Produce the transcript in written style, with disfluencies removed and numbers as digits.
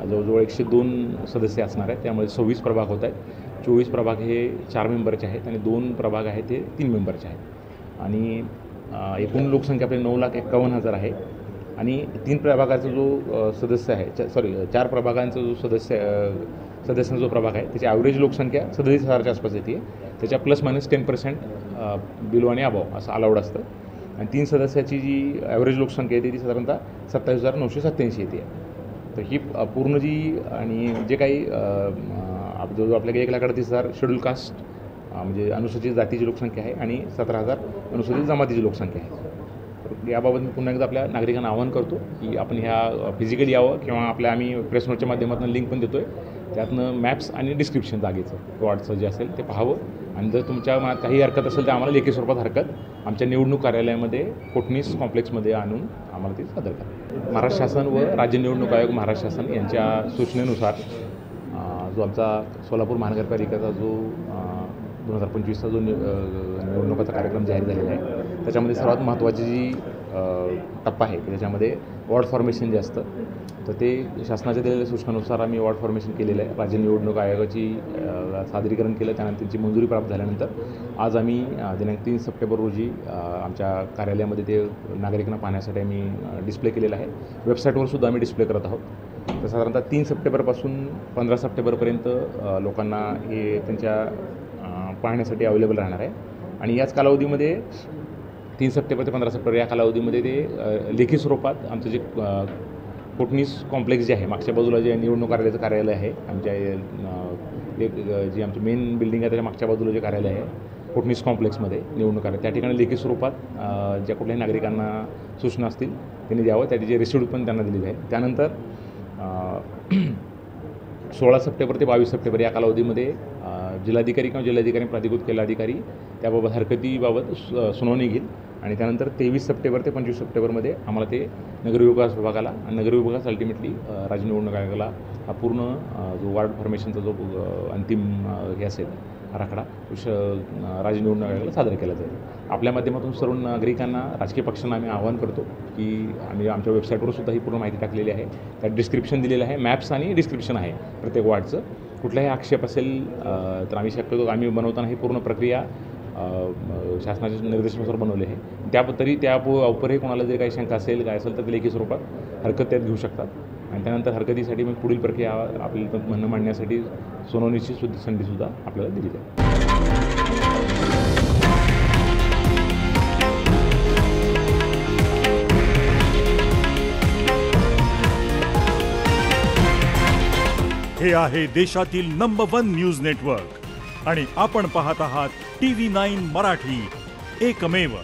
जवळजवळ 102 सदस्य असणार आहेत. त्यामुळे 26 प्रभाग होत आहेत. 24 प्रभाग हे 4 मेंबरचे आहेत आणि 2 प्रभाग आहेत ते 3 मेंबरचे आहेत. आणि एकूण लोकसंख्या आपली 9,51,000 आहे. आणि 3 प्रभागाचा जो सदस्य आहे 4 प्रभागांचा जो सदस्यांचा जो प्रभाग आहे त्याची ॲव्हरेज लोकसंख्या 37,000च्या आसपास येते. त्याच्या ±10% बिलो आणि अबाव असं अलाउड असतं. आणि 3 सदस्याची जी ॲव्हरेज लोकसंख्या येते ती साधारणतः 27,987 येते. तर ही पूर्ण जी आणि जे काही जवळजवळ आपल्याकडे 1,38,000 शेड्यूल कास्ट म्हणजे अनुसूचित जातीची लोकसंख्या आहे आणि 17,000 अनुसूचित जमातीची लोकसंख्या आहे. तर याबाबत मी पुन्हा एकदा आपल्या नागरिकांना आवाहन करतो की आपण ह्या फिजिकली यावं किंवा आम्ही प्रेस नोटच्या माध्यमातून लिंक पण देतो आहे. त्यातनं मॅप्स आणि डिस्क्रिप्शन जागेचं वॉर्डचं जे असेल ते पाहावं. आणि जर तुमच्या मनात काही हरकत असेल तर आम्हाला लेखी स्वरूपात हरकत आमच्या निवडणूक कार्यालयामध्ये कोटणीस कॉम्प्लेक्समध्ये आणून आम्हाला ते सादर करा. महाराष्ट्र शासन व राज्य निवडणूक आयोग महाराष्ट्र शासन यांच्या सूचनेनुसार जो आमचा सोलापूर महानगरपालिकेचा जो 2025चा जो निवडणुकाचा कार्यक्रम जाहीर झालेला आहे त्याच्यामध्ये सर्वात महत्त्वाची जी टप्पा आहे की त्याच्यामध्ये वॉर्ड फॉर्मेशन जे असतं तर ते शासनाच्या दिलेल्या सूचनानुसार आम्ही वॉर्ड फॉर्मेशन केलेलं आहे. राज्य निवडणूक आयोगाची सादरीकरण केलं. त्यानंतर त्यांची मंजुरी प्राप्त झाल्यानंतर आज आम्ही दिनांक 3 सप्टेंबर रोजी आमच्या कार्यालयामध्ये ते नागरिकांना पाहण्यासाठी आम्ही डिस्प्ले केलेलं आहे. वेबसाईटवर सुद्धा आम्ही डिस्प्ले करत आहोत. तर साधारणतः 3 सप्टेंबरपासून 15 सप्टेंबरपर्यंत लोकांना हे त्यांच्या पाहण्यासाठी अवेलेबल राहणार आहे. आणि याच कालावधीमध्ये 3 सप्टेंबर ते 15 सप्टेंबर या कालावधीमध्ये ते लेखी स्वरूपात आमचं जे कोटणीस कॉम्प्लेक्स जे आहे मागच्या बाजूला जे निवडणूक कार्यालयाचं कार्यालय आहे आमच्या जी आमची मेन बिल्डिंग आहे त्याच्या मागच्या बाजूला जे कार्यालय आहे कोटणीस कॉम्प्लेक्समध्ये निवडणूक कार्यालय त्या ठिकाणी लेखी स्वरूपात ज्या कुठल्याही नागरिकांना सूचना असतील त्यांनी द्यावं. त्याची जे रिसिप्ट पण त्यांना दिलेली आहे. त्यानंतर 16 सप्टेंबर ते 22 सप्टेंबर या कालावधीमध्ये जिल्हाधिकारी किंवा जिल्हाधिकारी प्राधिकृत केलेला अधिकारी त्याबाबत हरकतीबाबत सुनावणी घेईल. आणि त्यानंतर 23 सप्टेंबर ते 25 सप्टेंबरमध्ये आम्हाला ते नगरविकास विभागाला आणि नगरविकास अल्टिमेटली राज्य निवडणूक आयोगाला हा पूर्ण जो वॉर्ड फॉर्मेशनचा जो अंतिम हे असेल आराखडा राज्य निवडणूक आयोगाला सादर केला जाईल. आपल्या माध्यमातून सर्व नागरिकांना राजकीय पक्षांना आम्ही आवाहन करतो की आम्ही आमच्या वेबसाईटवर सुद्धा ही पूर्ण माहिती टाकलेली आहे. त्यात डिस्क्रिप्शन दिलेलं आहे. मॅप्स आणि डिस्क्रिप्शन आहे प्रत्येक वॉर्डचं. कुठलाही आक्षेप असेल तर आम्ही शक्यतो आम्ही बनवताना ही पूर्ण प्रक्रिया शासनाच्या निर्देशानुसार बनवले आहे. तरी त्या उपरही कोणाला जर काही शंका असेल काय असेल तर ते लेखी स्वरूपात हरकत त्यात घेऊ शकतात. आणि त्यानंतर हरकतीसाठी मग पुढील प्रक्रिया आपल्याला म्हणणं मांडण्यासाठी सुनावणीची संधीसुद्धा आपल्याला दिली जाईल. हे आहे देशातील नंबर 1 न्यूज नेटवर्क आणि आपण पाहत आहात TV9 मराठी, एकमेव.